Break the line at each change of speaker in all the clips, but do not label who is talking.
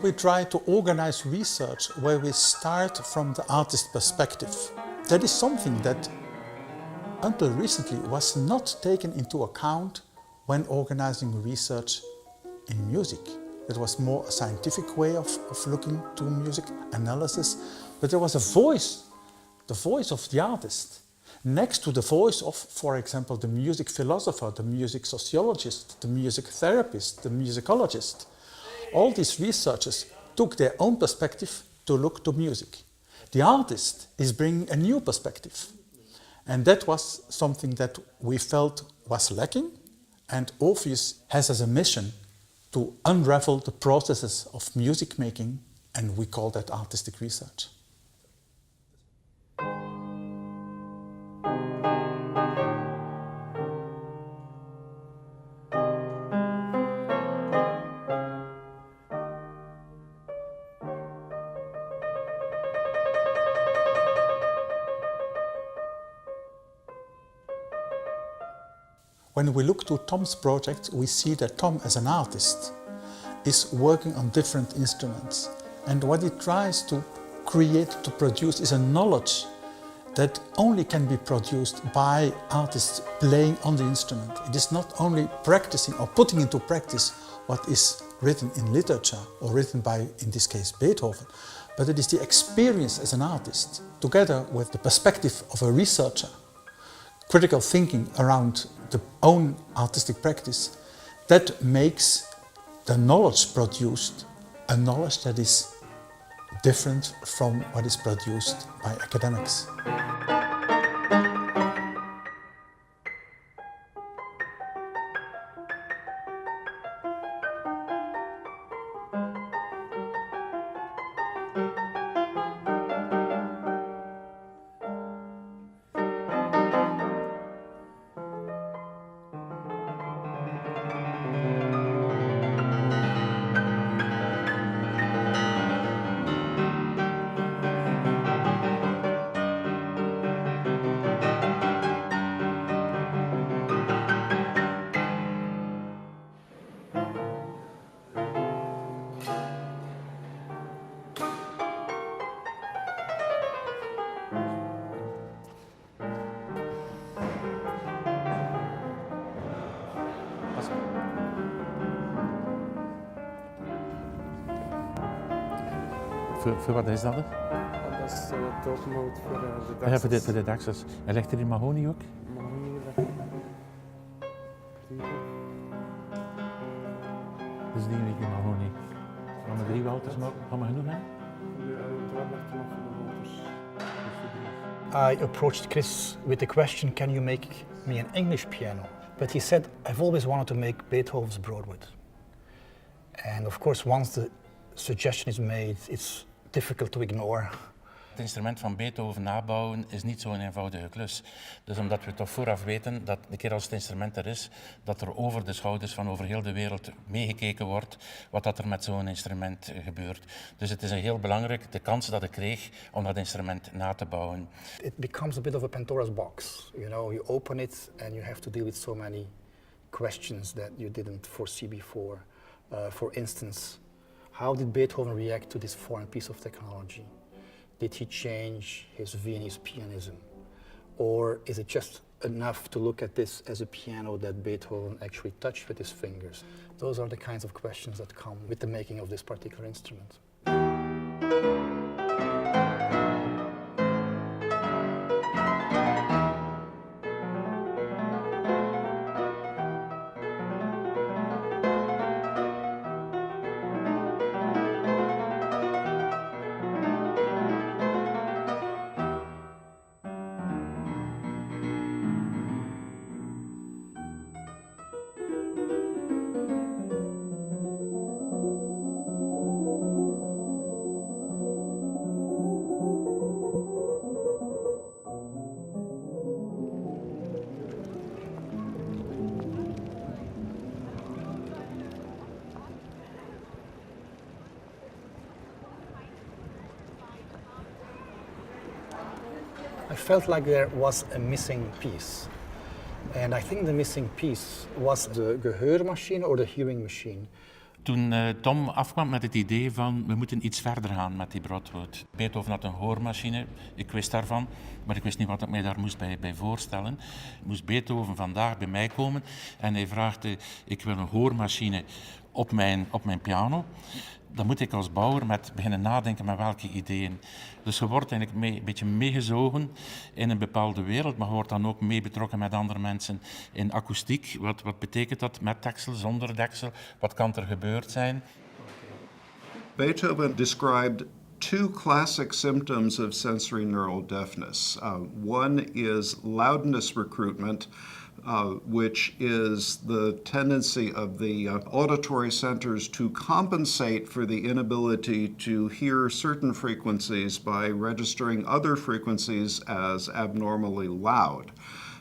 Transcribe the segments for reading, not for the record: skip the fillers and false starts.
We try to organize research where we start from the artist perspective. That is something that until recently was not taken into account when organizing research in music. It was more a scientific way of looking to music analysis, but there was a voice, the voice of the artist, next to the voice of, for example, the music philosopher, the music sociologist, the music therapist, the musicologist. All these researchers took their own perspective to look to music. The artist is bringing a new perspective. And that was something that we felt was lacking, and Orpheus has as a mission to unravel the processes of music making, and we call that artistic research. When we look to Tom's project, we see that Tom, as an artist, is working on different instruments. And what he tries to create, to produce, is a knowledge that only can be produced by artists playing on the instrument. It is not only practicing or putting into practice what is written in literature or written by, in this case, Beethoven, but it is the experience as an artist, together with the perspective of a researcher, critical thinking around the own artistic practice, that makes the knowledge produced a knowledge that is different from what is produced by academics.
Voor wat is dat?
Dat is talk mode voor de
Ja,
dansers.
voor de dansers. En legt er die mahonie ook?
Mahonie leggen.
Dat is die mahonie. Gaan we 3 Wouters maken? Gaan we genoeg hebben?
Daar ligt er nog voor de Wouters.
I approached Chris with the question, can you make me an English piano? But he said, I've always wanted to make Beethoven's Broadwood. And of course, once the suggestion is made, it's difficult to ignore.
Het instrument van Beethoven nabouwen is niet zo'n eenvoudige klus. Dus omdat we toch vooraf weten dat de keer als het instrument er is, dat er over de schouders van over heel de wereld meegekeken wordt wat dat er met zo'n instrument gebeurt. Dus het is een heel belangrijk, de kans dat ik kreeg om dat instrument na te bouwen.
It becomes a bit of a Pandora's box. You know, you open it and you have to deal with so many questions that you didn't foresee before. For instance, how did Beethoven react to this foreign piece of technology? Did he change his Viennese pianism? Or is it just enough to look at this as a piano that Beethoven actually touched with his fingers? Those are the kinds of questions that come with the making of this particular instrument. felt like there was a missing piece. And I think the missing piece was the gehoormachine or the hearing machine.
Toen Tom afkwam met het idee van we moeten iets verder gaan met die Broadwood. Beethoven had een hoormachine, ik wist daarvan, maar ik wist niet wat ik mij daar moest bij voorstellen. Moest Beethoven vandaag bij mij komen en hij vraagt, ik wil een hoormachine op mijn piano. Dan moet ik als bouwer beginnen nadenken met welke ideeën. Dus je wordt eigenlijk een beetje meegezogen in een bepaalde wereld, maar je wordt dan ook mee betrokken met andere mensen in akoestiek. Wat betekent dat met deksel, zonder deksel? Wat kan er gebeurd zijn?
Beethoven described two classic symptoms of sensory neural deafness. One is loudness recruitment, which is the tendency of the auditory centers to compensate for the inability to hear certain frequencies by registering other frequencies as abnormally loud,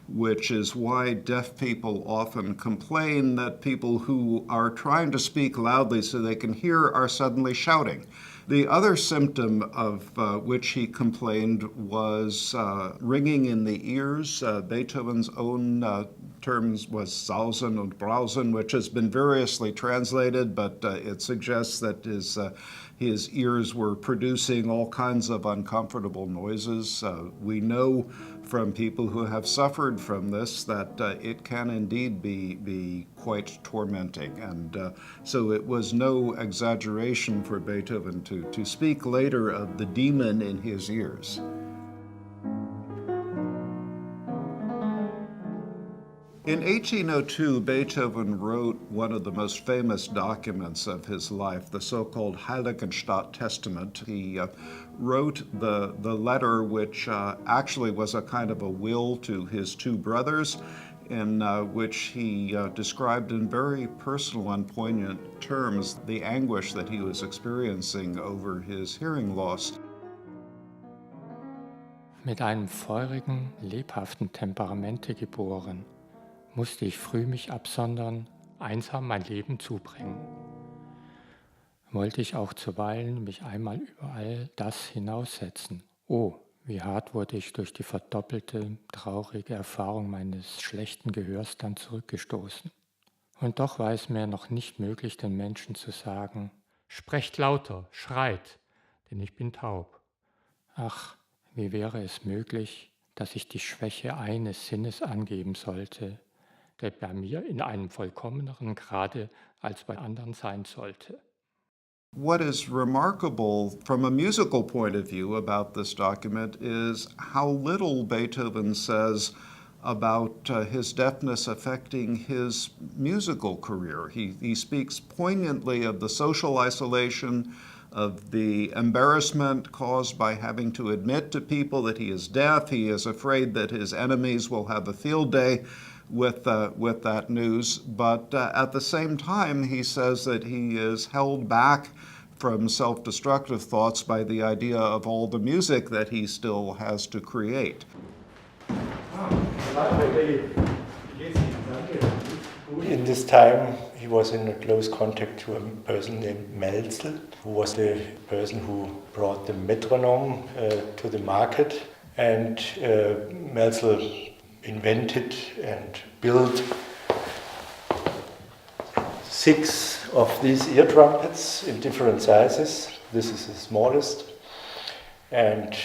which is why deaf people often complain that people who are trying to speak loudly so they can hear are suddenly shouting. The other symptom of which he complained was ringing in the ears. Beethoven's own terms was Sausen und Brausen, which has been variously translated, but it suggests that his ears were producing all kinds of uncomfortable noises. We know from people who have suffered from this that it can indeed be quite tormenting. And so it was no exaggeration for Beethoven to speak later of the demon in his ears. In 1802, Beethoven wrote one of the most famous documents of his life, the so-called Heiligenstadt Testament. He wrote the letter which actually was a kind of a will to his two brothers, in which he described in very personal and poignant terms the anguish that he was experiencing over his hearing loss.
Mit einem feurigen, lebhaften Temperamente geboren, musste ich früh mich absondern, einsam mein Leben zubringen. Wollte ich auch zuweilen mich einmal über all das hinaussetzen. Oh, wie hart wurde ich durch die verdoppelte, traurige Erfahrung meines schlechten Gehörs dann zurückgestoßen. Und doch war es mir noch nicht möglich, den Menschen zu sagen, sprecht lauter, schreit, denn ich bin taub. Ach, wie wäre es möglich, dass ich die Schwäche eines Sinnes angeben sollte, der bei mir in einem vollkommeneren Grade als bei anderen sein sollte.
What is remarkable from a musical point of view about this document is how little Beethoven says about his deafness affecting his musical career. He speaks poignantly of the social isolation, of the embarrassment caused by having to admit to people that he is deaf. He is afraid that his enemies will have a field day with that news, but at the same time he says that he is held back from self-destructive thoughts by the idea of all the music that he still has to create.
In this time he was in close contact to a person named Melzel, who was the person who brought the metronome to the market, and Melzel invented and built 6 of these ear trumpets in different sizes. This is the smallest, and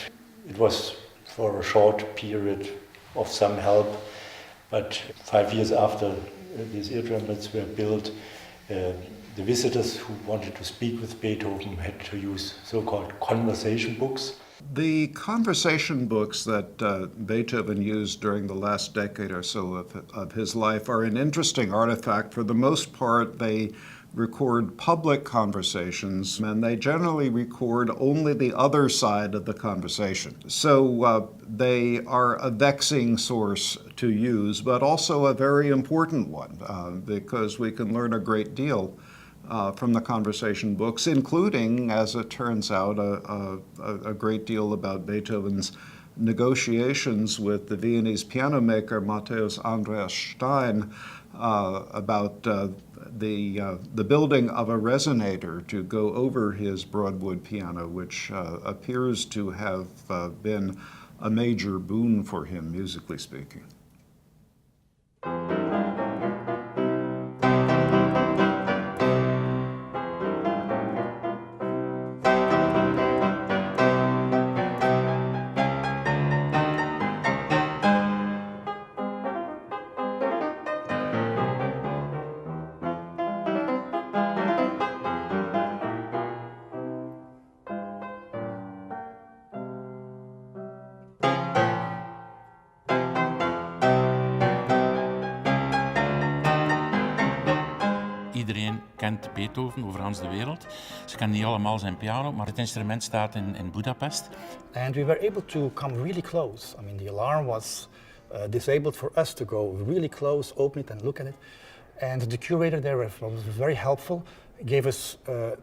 it was for a short period of some help, but 5 years after these ear trumpets were built, the visitors who wanted to speak with Beethoven had to use so-called conversation books.
The conversation books that Beethoven used during the last decade or so of his life are an interesting artifact. For the most part, they record public conversations, and they generally record only the other side of the conversation. So they are a vexing source to use, but also a very important one, because we can learn a great deal from the conversation books, including, as it turns out, a great deal about Beethoven's negotiations with the Viennese piano maker Matthäus Andreas Stein about the building of a resonator to go over his Broadwood piano, which appears to have been a major boon for him, musically speaking.
Iedereen kent Beethoven over Hans de wereld. Ze kennen niet allemaal zijn piano, maar het instrument staat in Budapest.
And we were able to come really close. I mean, the alarm was disabled for us to go really close, open it and look at it. And the curator there was very helpful, gave us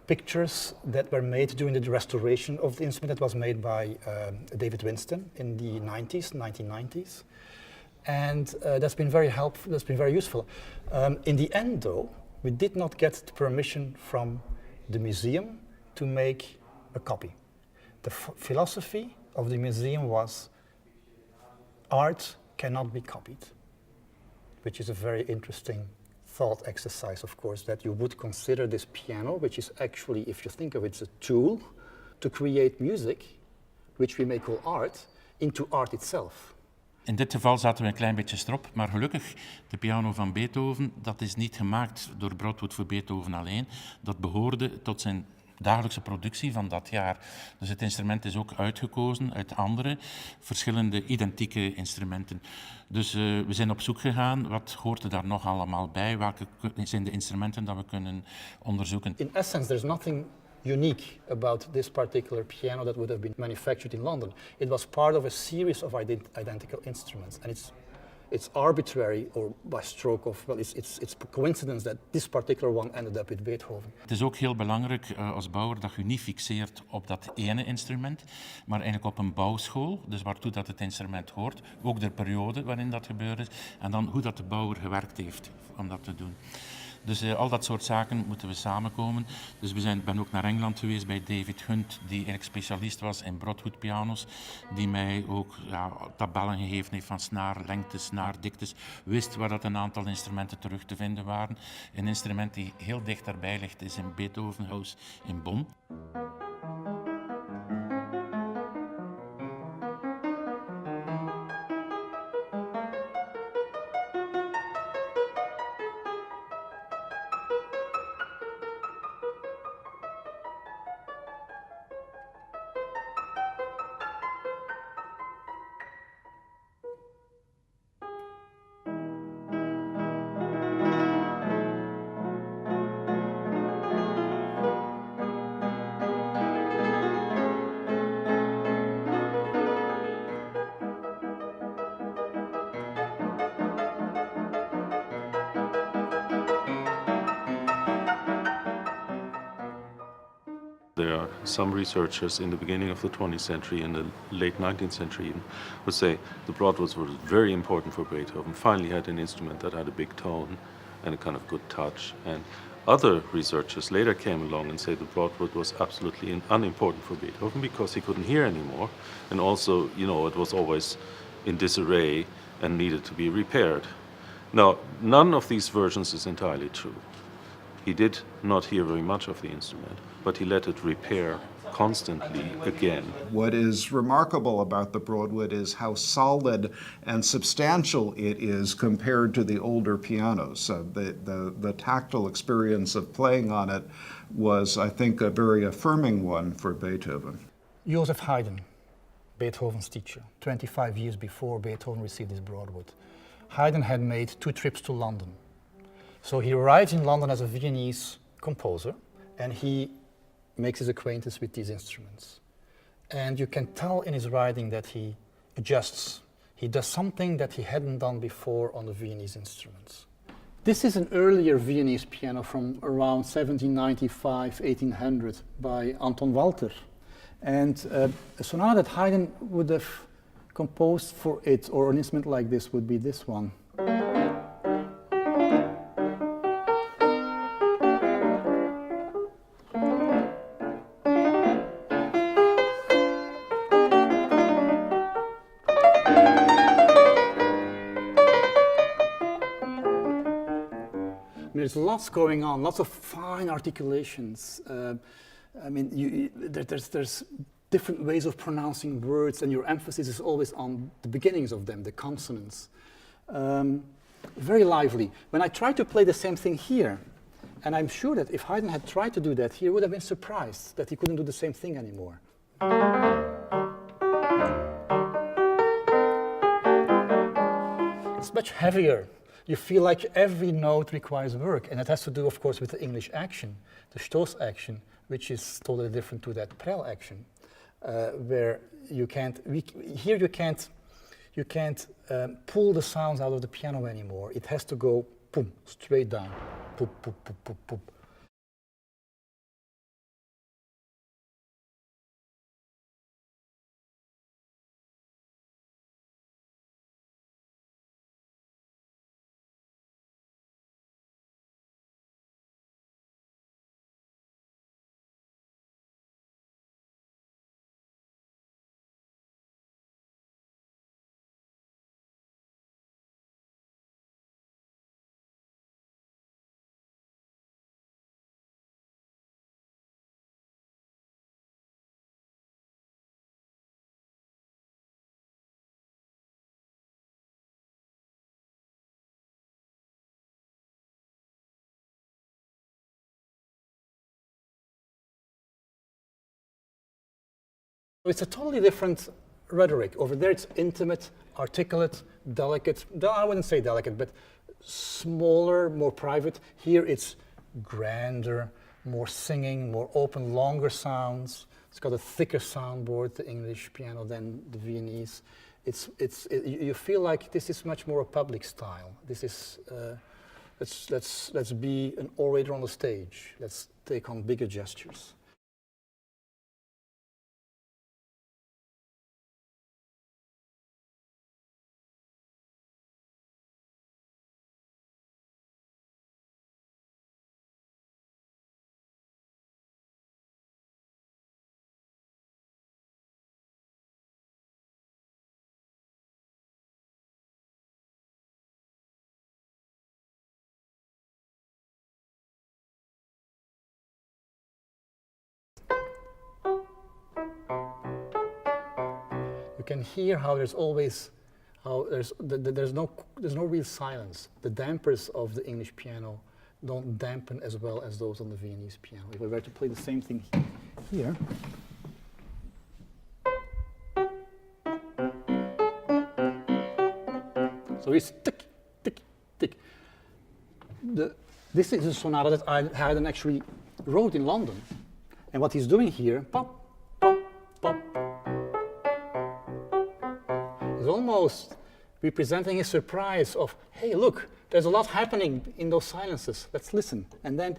pictures that were made during the restoration of the instrument that was made by David Winston in the 1990s. And that's been very helpful, that's been very useful. In the end though, we did not get the permission from the museum to make a copy. The philosophy of the museum was art cannot be copied, which is a very interesting thought exercise, of course, that you would consider this piano, which is actually, if you think of it, it's a tool to create music, which we may call art, into art itself.
In dit geval zaten we een klein beetje strop, maar gelukkig, de piano van Beethoven, dat is niet gemaakt door Broadwood voor Beethoven alleen. Dat behoorde tot zijn dagelijkse productie van dat jaar. Dus het instrument is ook uitgekozen uit andere, verschillende identieke instrumenten. Dus we zijn op zoek gegaan, wat hoort er daar nog allemaal bij? Welke zijn de instrumenten dat we kunnen onderzoeken?
In essence, there's nothing unique about this particular piano that would have been manufactured in London. It was part of a series of identical instruments, and it's arbitrary or by stroke of, well, it's coincidence that this particular one ended up with Beethoven.
Het is ook heel belangrijk als bouwer dat je niet fixeert op dat ene instrument, maar eigenlijk op een bouwschool, dus waartoe dat het instrument hoort, ook de periode waarin dat gebeurd is, en dan hoe dat de bouwer gewerkt heeft om dat te doen. Dus al dat soort zaken moeten we samenkomen. Dus ben ook naar Engeland geweest bij David Hunt, die eigenlijk specialist was in Broadwood pianos, die mij ook tabellen gegeven heeft van snaarlengtes, snaardiktes, wist waar dat een aantal instrumenten terug te vinden waren. Een instrument die heel dicht daarbij ligt is in Beethoven House in Bonn.
There are some researchers in the beginning of the 20th century and the late 19th century even would say the Broadwoods were very important for Beethoven. Finally had an instrument that had a big tone and a kind of good touch. And other researchers later came along and said the Broadwood was absolutely unimportant for Beethoven because he couldn't hear anymore. And also, you know, it was always in disarray and needed to be repaired. Now, none of these versions is entirely true. He did not hear very much of the instrument, but he let it repair constantly again.
What is remarkable about the Broadwood is how solid and substantial it is compared to the older pianos. The tactile experience of playing on it was, I think, a very affirming one for Beethoven.
Joseph Haydn, Beethoven's teacher, 25 years before Beethoven received his Broadwood. Haydn had made 2 trips to London. So he arrives in London as a Viennese composer, and he makes his acquaintance with these instruments. And you can tell in his writing that he adjusts. He does something that he hadn't done before on the Viennese instruments. This is an earlier Viennese piano from around 1795, 1800 by Anton Walter. And a sonata that Haydn would have composed for it, or an instrument like this, would be this one. there's lots going on, lots of fine articulations. I mean, there's different ways of pronouncing words, and your emphasis is always on the beginnings of them, the consonants. Very lively. When I try to play the same thing here, and I'm sure that if Haydn had tried to do that, he would have been surprised that he couldn't do the same thing anymore. It's much heavier. You feel like every note requires work, and it has to do, of course, with the English action, the Stoß action, which is totally different to that Prell action, where you can't, here you can't pull the sounds out of the piano anymore. It has to go boom, straight down, boom, boom, boom, boom, boom. It's a totally different rhetoric. Over there it's intimate, articulate, delicate. I wouldn't say delicate, but smaller, more private. Here it's grander, more singing, more open, longer sounds. It's got a thicker soundboard, the English piano, than the Viennese. You feel like this is much more a public style. This is, let's be an orator on the stage. Let's take on bigger gestures. You can hear how there's always, there's no real silence. The dampers of the English piano don't dampen as well as those on the Viennese piano. If we were to play the same thing here, so it's tick, tick, tick. This is a sonata that Haydn actually wrote in London, and what he's doing here, pop, pop, pop, is almost representing his surprise of, hey, look, there's a lot happening in those silences. Let's listen. And then,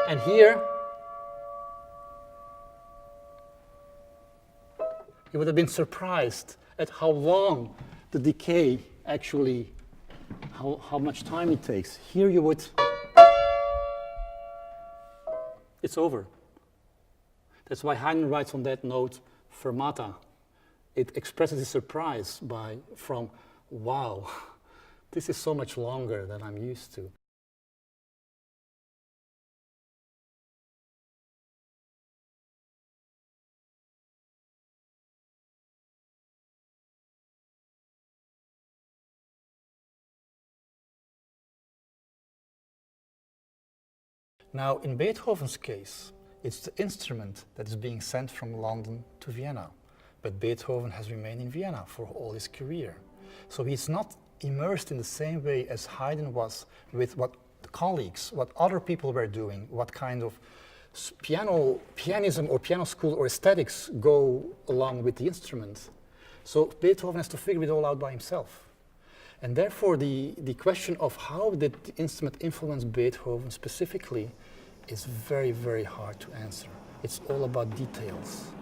and here, you would have been surprised at how long the decay actually, how much time it takes. Here you would, it's over. That's why Haydn writes on that note, fermata. It expresses his surprise from, wow, this is so much longer than I'm used to. Now, in Beethoven's case, it's the instrument that is being sent from London to Vienna. But Beethoven has remained in Vienna for all his career. So he's not immersed in the same way as Haydn was with what colleagues, what other people were doing, what kind of pianism or piano school or aesthetics go along with the instrument. So Beethoven has to figure it all out by himself. And therefore, the question of how did the instrument influence Beethoven specifically is very, very hard to answer. It's all about details,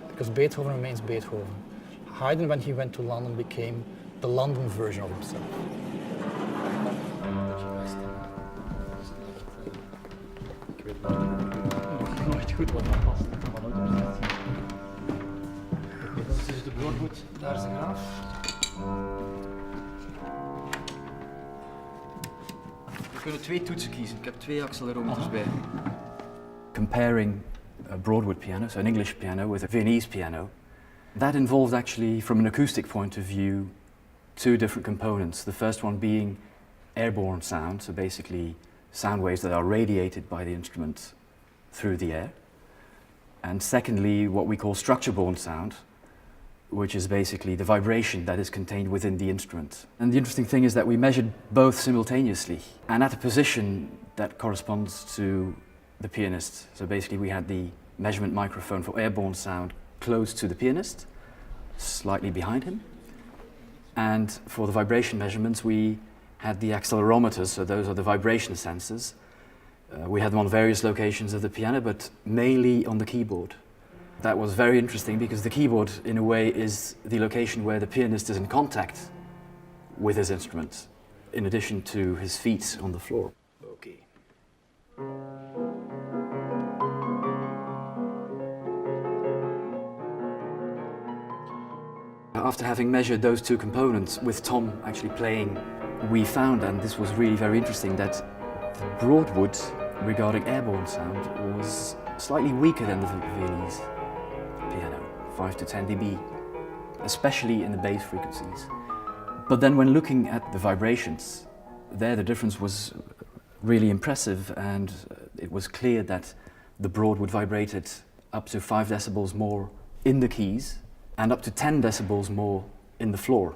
because Beethoven remains Beethoven. Haydn, when he went to London, became the London version of himself. Broadwood, daar is de graaf. We kunnen 2 toetsen kiezen. Ik heb 2 accelerometers bij.
Comparing a Broadwood piano, so an English piano, with a Viennese piano, that involved actually, from an acoustic point of view, 2 different components. The first one being airborne sound, so basically sound waves that are radiated by the instrument through the air. And secondly, what we call structure-borne sound, which is basically the vibration that is contained within the instrument. And the interesting thing is that we measured both simultaneously and at a position that corresponds to the pianist. So basically we had the measurement microphone for airborne sound close to the pianist, slightly behind him. And for the vibration measurements we had the accelerometers, so those are the vibration sensors. We had them on various locations of the piano, but mainly on the keyboard. That was very interesting because the keyboard, in a way, is the location where the pianist is in contact with his instrument, in addition to his feet on the floor. Okay. After having measured those 2 components, with Tom actually playing, we found, and this was really very interesting, that the Broadwood, regarding airborne sound, was slightly weaker than the Viennese piano, 5 to 10 dB, especially in the bass frequencies. But then when looking at the vibrations, there the difference was really impressive, and it was clear that the Broadwood vibrated up to 5 decibels more in the keys and up to 10 decibels more in the floor.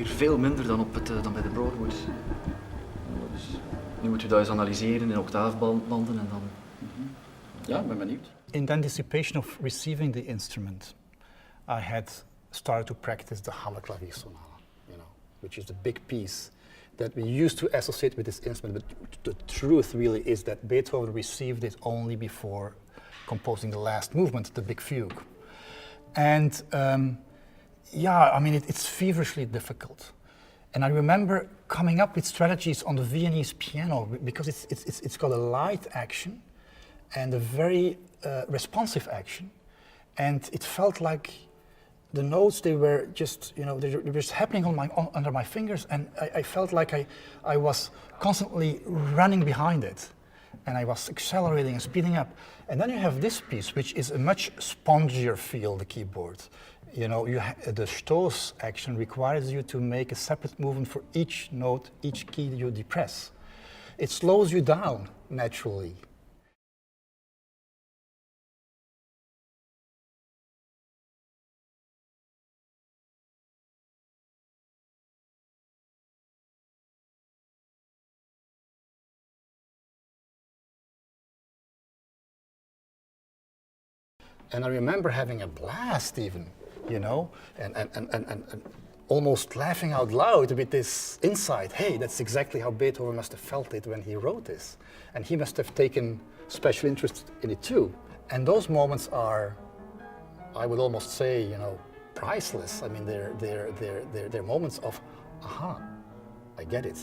Veel minder dan, dan bij de Broadwood. Dus nu moeten we dat eens analyseren in octaafbanden en dan... Ja, ik ben benieuwd.
In anticipation of receiving the instrument, I had started to practice the Hammerklaviersonate, which is the big piece that we used to associate with this instrument. But the truth really is that Beethoven received it only before composing the last movement, the big fugue. And yeah, I mean, it's feverishly difficult. And I remember coming up with strategies on the Viennese piano because it's got a light action and a very responsive action. And it felt like the notes, they were just, they were just happening under my fingers, and I felt like I was constantly running behind it. And I was accelerating and speeding up. And then you have this piece, which is a much spongier feel, the keyboard. The Stoß action requires you to make a separate movement for each note, each key you depress. It slows you down naturally. And I remember having a blast even, and almost laughing out loud with this insight. Hey, that's exactly how Beethoven must have felt it when he wrote this. And he must have taken special interest in it too. And those moments are, I would almost say, priceless. I mean, they're moments of, aha, I get it.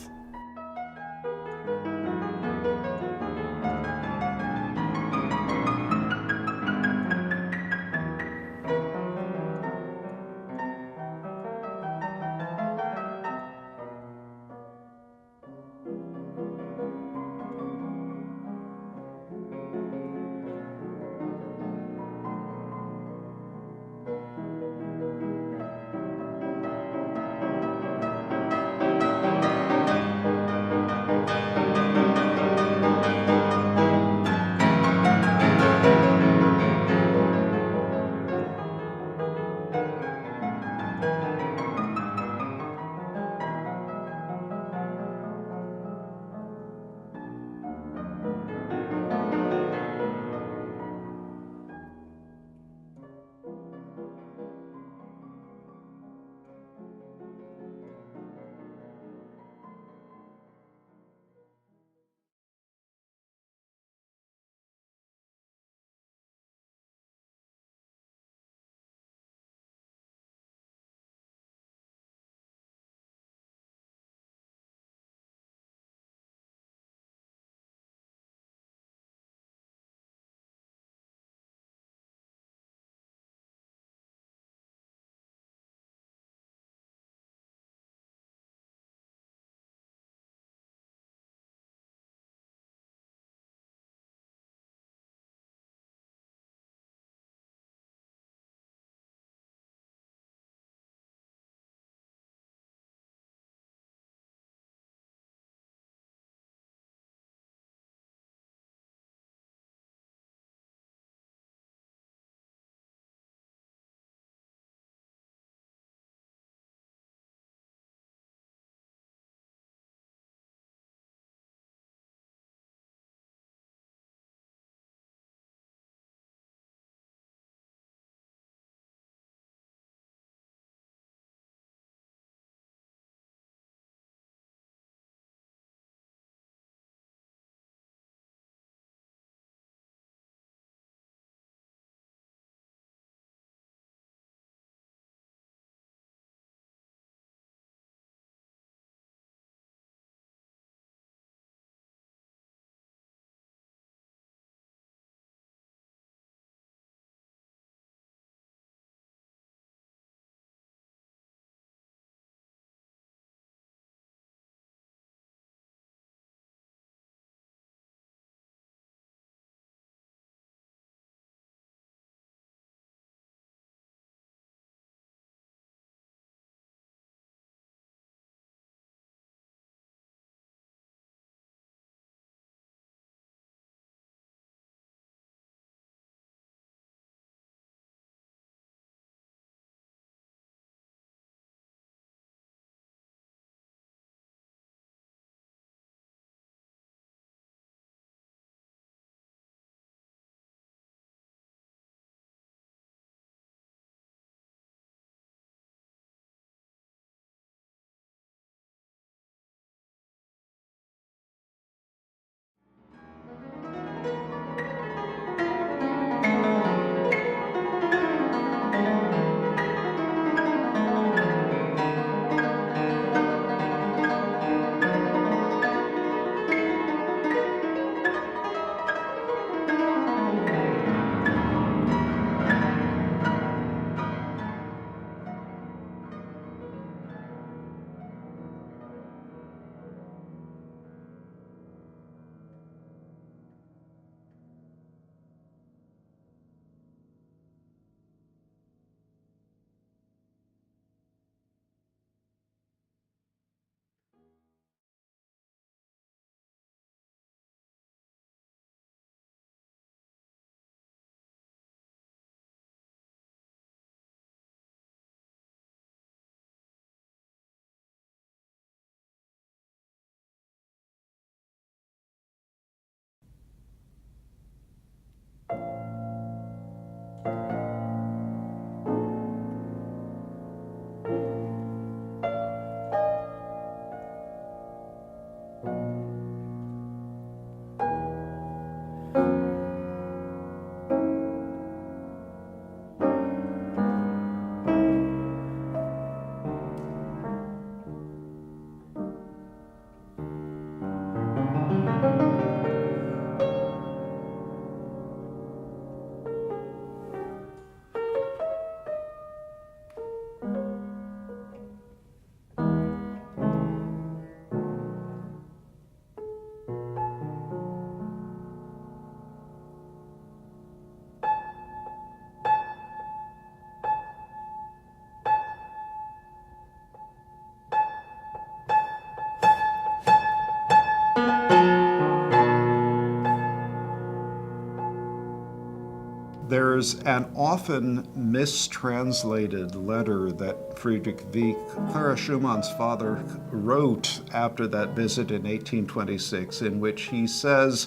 There's an often mistranslated letter that Friedrich Wieck, Clara Schumann's father, wrote after that visit in 1826, in which he says,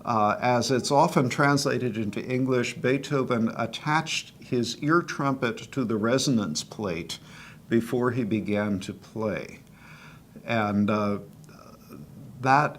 as it's often translated into English, Beethoven attached his ear trumpet to the resonance plate before he began to play. And that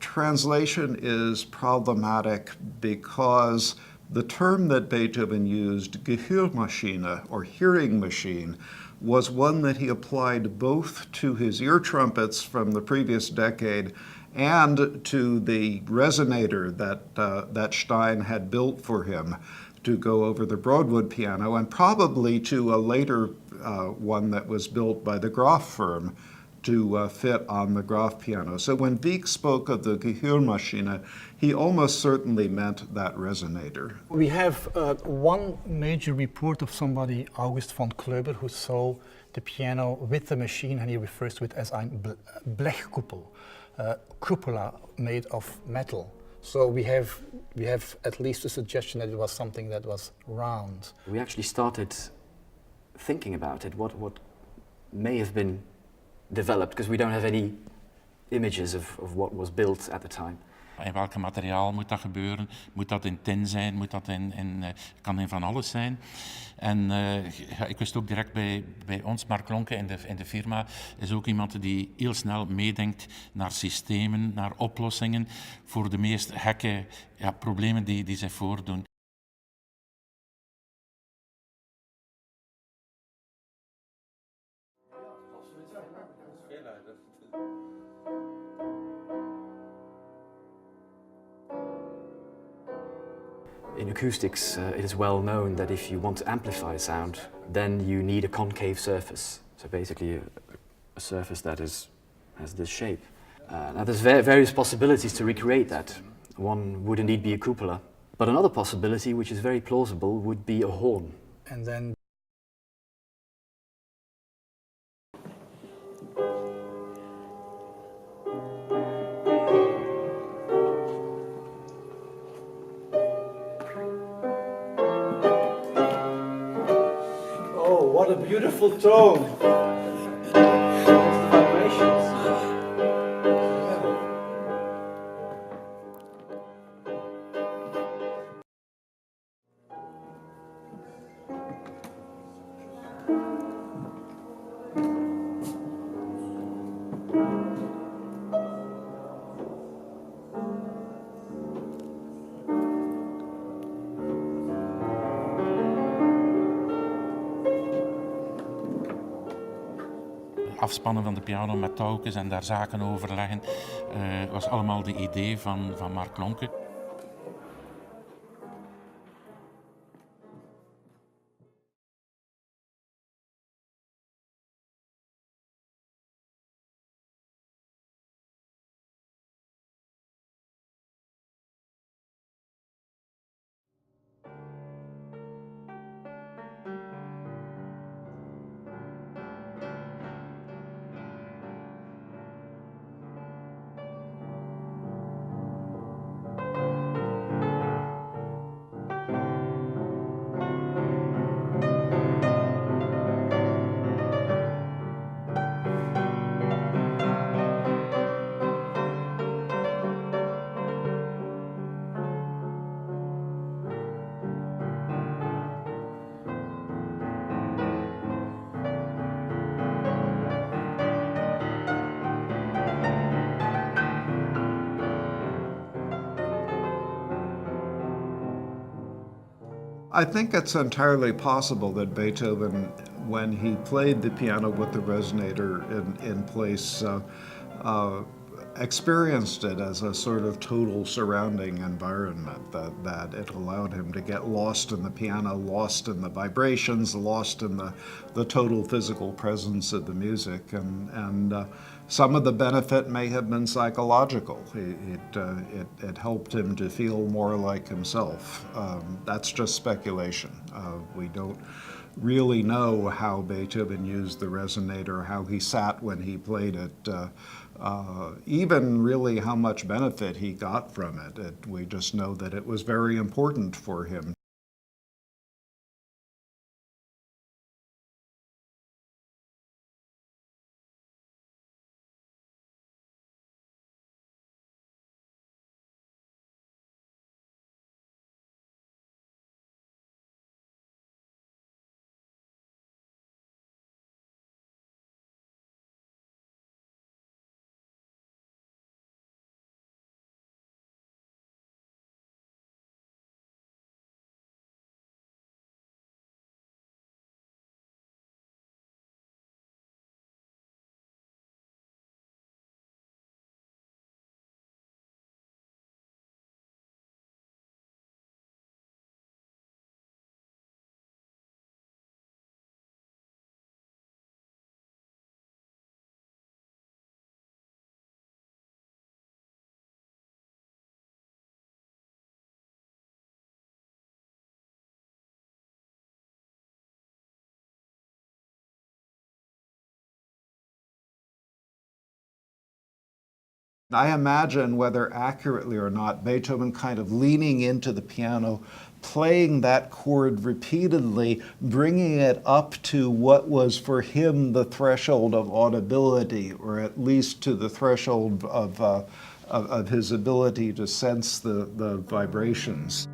translation is problematic because the term that Beethoven used, Gehörmaschine, or hearing machine, was one that he applied both to his ear trumpets from the previous decade and to the resonator that Stein had built for him to go over the Broadwood piano, and probably to a later one that was built by the Graf firm to fit on the Graf piano. So when Wieck spoke of the Gehörmaschine, he almost certainly meant that resonator.
We have one major report of somebody, August von Klöber, who saw the piano with the machine, and he refers to it as ein Blechkuppel, cupola made of metal. So we have at least a suggestion that it was something that was round.
We actually started thinking about it, what may have been developed, because we don't have any images of what was built at the time.
In welke materiaal moet dat gebeuren? Moet dat in tin zijn? Moet dat kan in van alles zijn? En ja, ik wist ook direct bij ons, Mark Lonke in de firma, is ook iemand die heel snel meedenkt naar systemen, naar oplossingen voor de meest gekke problemen die zich voordoen.
In acoustics, it is well known that if you want to amplify sound, then you need a concave surface. So basically a surface that has this shape. Now there's various possibilities to recreate that. One would indeed be a cupola, but another possibility, which is very plausible, would be a horn.
And then
what a beautiful tone!
Afspannen van de piano met touwtjes en daar zaken overleggen, was allemaal de idee van Mark Lonke.
I think it's entirely possible that Beethoven, when he played the piano with the resonator in place, experienced it as a sort of total surrounding environment, that it allowed him to get lost in the piano, lost in the vibrations, lost in the total physical presence of the music, and some of the benefit may have been psychological. It helped him to feel more like himself. That's just speculation. We don't really know how Beethoven used the resonator, how he sat when he played it, even really how much benefit he got from it. We just know that it was very important for him. I imagine, whether accurately or not, Beethoven kind of leaning into the piano, playing that chord repeatedly, bringing it up to what was for him the threshold of audibility, or at least to the threshold of his ability to sense the vibrations.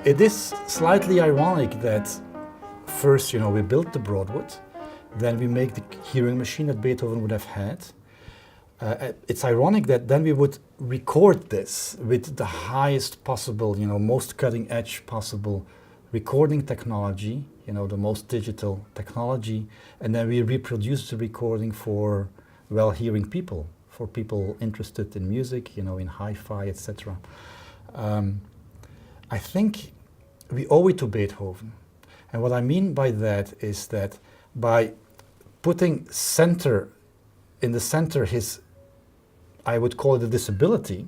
It is slightly ironic that first, we built the Broadwood, then we make the hearing machine that Beethoven would have had. It's ironic that then we would record this with the highest possible, most cutting edge possible recording technology, the most digital technology, and then we reproduce the recording for well-hearing people, for people interested in music, in hi-fi, etc. I think we owe it to Beethoven. And what I mean by that is that by putting in the center his, I would call it a disability,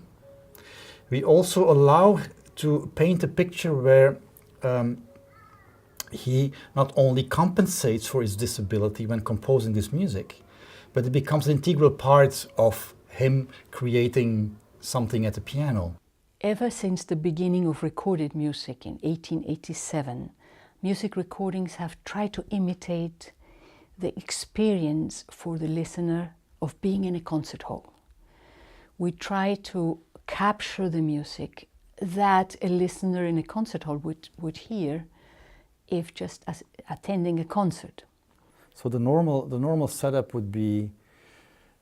we also allow to paint a picture where he not only compensates for his disability when composing this music, but it becomes an integral part of him creating something at the piano.
Ever since the beginning of recorded music in 1887, music recordings have tried to imitate the experience for the listener of being in a concert hall. We try to capture the music that a listener in a concert hall would hear if just as attending a concert.
So the normal setup would be,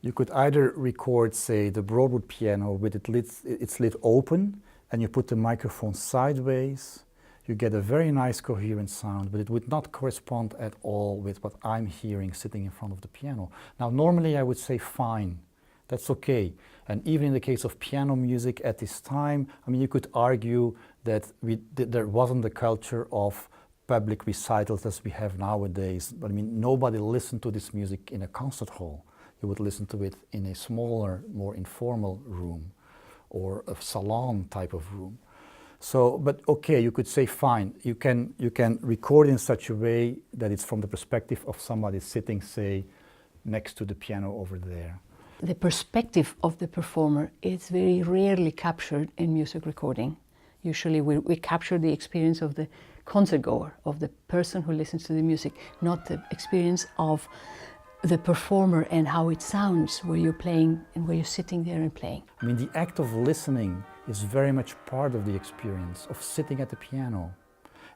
you could either record, say, the Broadwood piano with its lid open, and you put the microphone sideways. You get a very nice coherent sound, but it would not correspond at all with what I'm hearing sitting in front of the piano. Now, normally I would say fine, that's okay. And even in the case of piano music at this time, you could argue that there wasn't the culture of public recitals as we have nowadays. But nobody listened to this music in a concert hall. You would listen to it in a smaller, more informal room or a salon type of room. So, but okay, you could say fine, you can record in such a way that it's from the perspective of somebody sitting, say, next to the piano over there.
the perspective of the performer is very rarely captured in music recording. Usually we capture the experience of the concertgoer, of the person who listens to the music, not the experience of the performer and how it sounds where you're playing and where you're sitting there and playing.
I mean, the act of listening is very much part of the experience of sitting at the piano.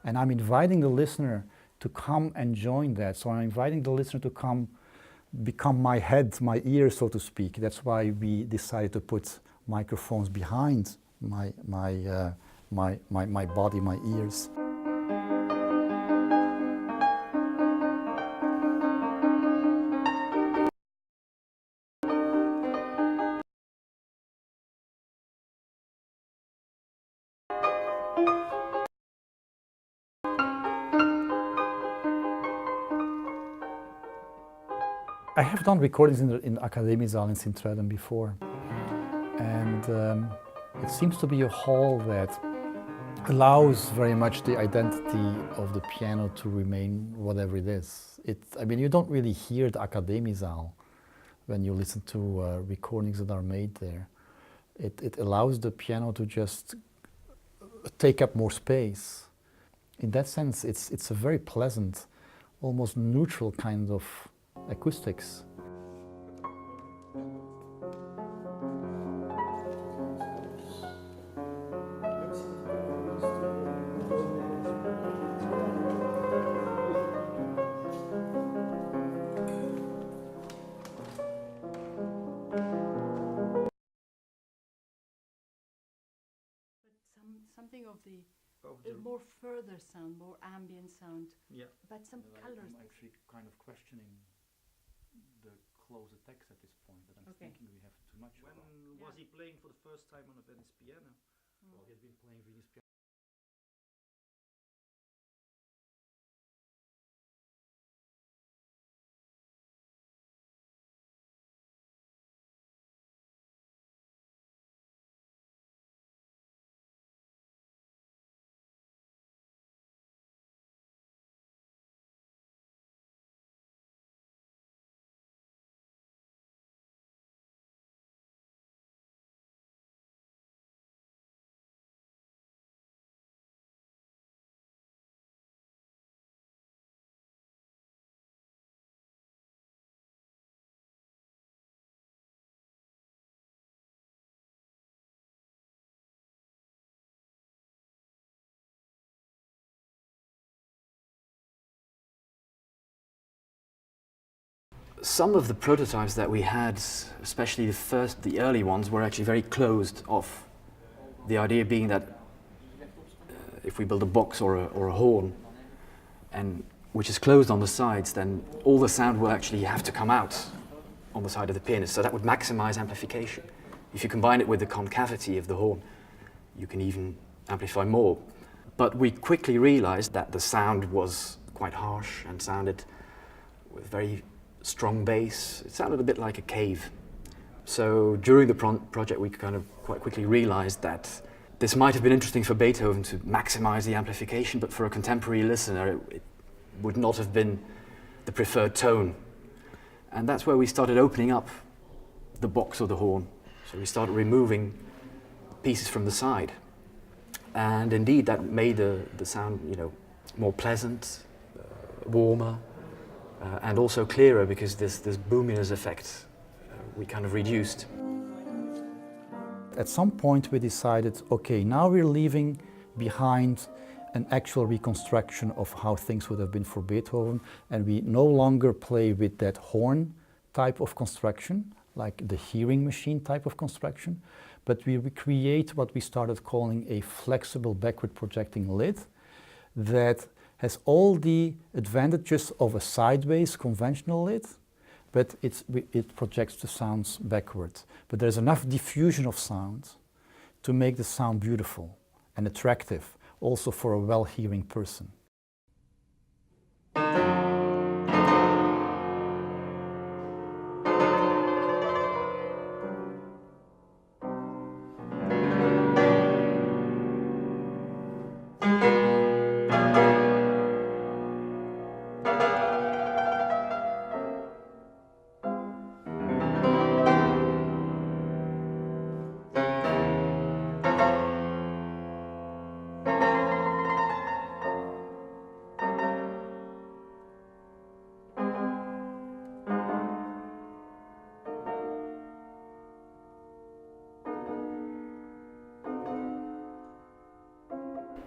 And I'm inviting the listener to come and join that. So I'm inviting the listener to come, become my head, my ear, so to speak. That's why we decided to put microphones behind my body, my ears. I have done recordings in the Academiezaal in Sint-Truiden before, and it seems to be a hall that allows very much the identity of the piano to remain whatever it is. I mean, you don't really hear the Academiezaal when you listen to recordings that are made there. It allows the piano to just take up more space. In that sense, it's a very pleasant, almost neutral kind of acoustics.
Something of the more further sound, more ambient sound,
yeah.
But some colors.
I'm actually kind of questioning the closer text at this point, that I'm thinking we have too much.
When was he playing for the first time on a Venice piano?
Well, he's been playing Venice piano.
Some of the prototypes that we had, especially the early ones, were actually very closed off. The idea being that if we build a box or a horn, and which is closed on the sides, then all the sound will actually have to come out on the side of the pianist. So that would maximize amplification. If you combine it with the concavity of the horn, you can even amplify more. But we quickly realized that the sound was quite harsh and sounded with very strong bass. It sounded a bit like a cave. So during the project we kind of quite quickly realized that this might have been interesting for Beethoven to maximize the amplification, but for a contemporary listener it would not have been the preferred tone. And that's where we started opening up the box or the horn. So we started removing pieces from the side. And indeed that made the sound, more pleasant, warmer, and also clearer, because this boominess effect we kind of reduced.
At some point we decided, okay, now we're leaving behind an actual reconstruction of how things would have been for Beethoven, and we no longer play with that horn type of construction, like the hearing machine type of construction, but we recreate what we started calling a flexible backward projecting lid that has all the advantages of a sideways conventional lid, but it projects the sounds backwards. But there's enough diffusion of sound to make the sound beautiful and attractive, also for a well-hearing person.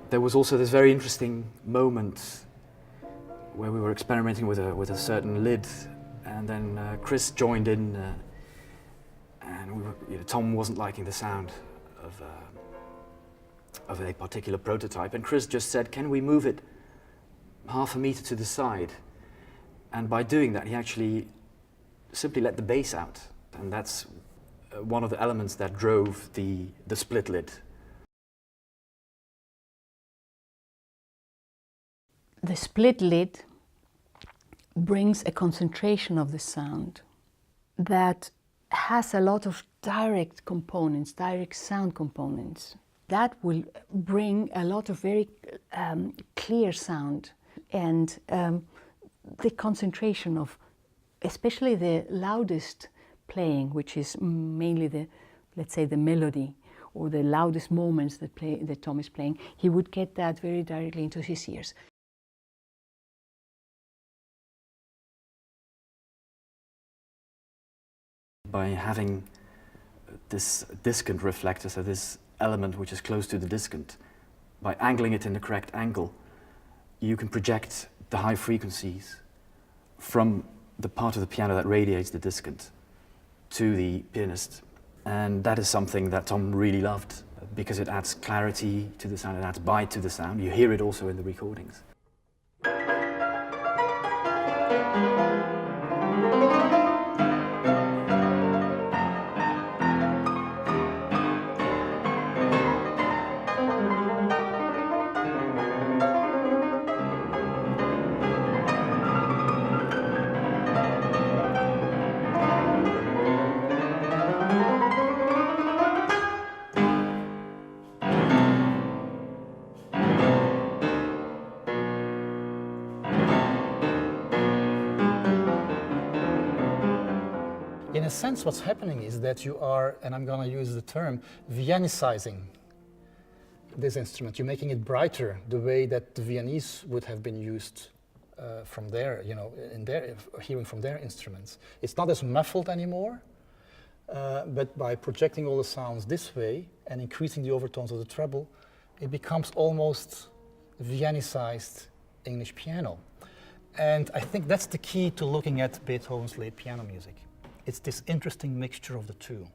There was also this very interesting moment where we were experimenting with a certain lid, and then Chris joined in, and Tom wasn't liking the sound of a particular prototype, and Chris just said, "Can we move it half a meter to the side?" And by doing that, he actually simply let the bass out, and that's one of the elements that drove the split lid.
The split lid brings a concentration of the sound that has a lot of direct components, direct sound components. That will bring a lot of very clear sound, and the concentration of especially the loudest playing, which is mainly let's say the melody or the loudest moments that Tom is playing, he would get that very directly into his ears.
By having this discant reflector, so this element which is close to the discant, by angling it in the correct angle, you can project the high frequencies from the part of the piano that radiates the discant to the pianist. And that is something that Tom really loved, because it adds clarity to the sound, it adds bite to the sound. You hear it also in the recordings.
In a sense, what's happening is that you are, and I'm going to use the term, Viennizing this instrument. You're making it brighter, the way that the Viennese would have been used from their, in their hearing from their instruments. It's not as muffled anymore, but by projecting all the sounds this way and increasing the overtones of the treble, it becomes almost Viennized English piano. And I think that's the key to looking at Beethoven's late piano music. It's this interesting mixture of the two.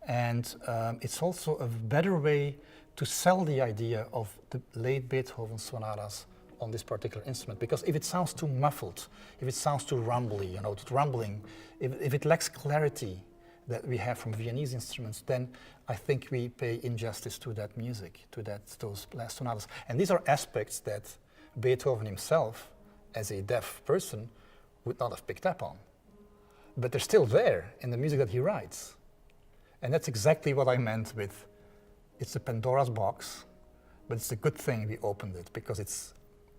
And it's also a better way to sell the idea of the late Beethoven sonatas on this particular instrument. Because if it sounds too muffled, if it sounds too rumbly, rumbling, if it lacks clarity that we have from Viennese instruments, then I think we pay injustice to that music, to those last sonatas. And these are aspects that Beethoven himself, as a deaf person, would not have picked up on. But they're still there in the music that he writes. And that's exactly what I meant with, it's a Pandora's box, but it's a good thing we opened it, because it's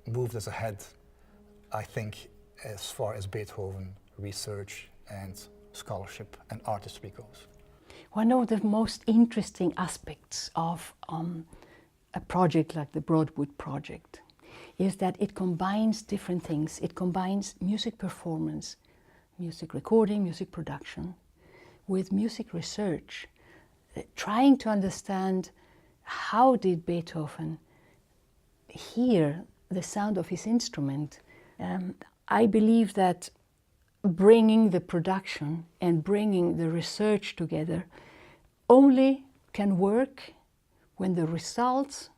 moved us ahead, I think, as far as Beethoven research and scholarship and artistry goes.
One of the most interesting aspects of a project like the Broadwood Project is that it combines different things. It combines music performance, music recording, music production, with music research, trying to understand how did Beethoven hear the sound of his instrument. I believe that bringing the production and bringing the research together only can work when the results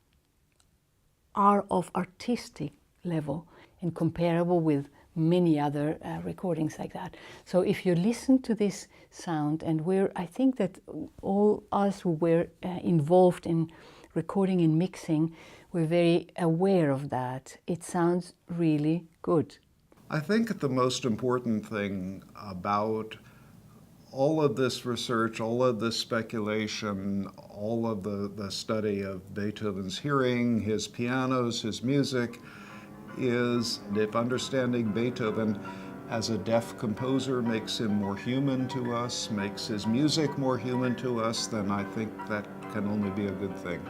are of artistic level and comparable with many other recordings like that. So if you listen to this sound, and I think that all us who were involved in recording and mixing, we're very aware of that. It sounds really good.
I think the most important thing about all of this research, all of this speculation, all of the study of Beethoven's hearing, his pianos, his music, is if understanding Beethoven as a deaf composer makes him more human to us, makes his music more human to us, then I think that can only be a good thing.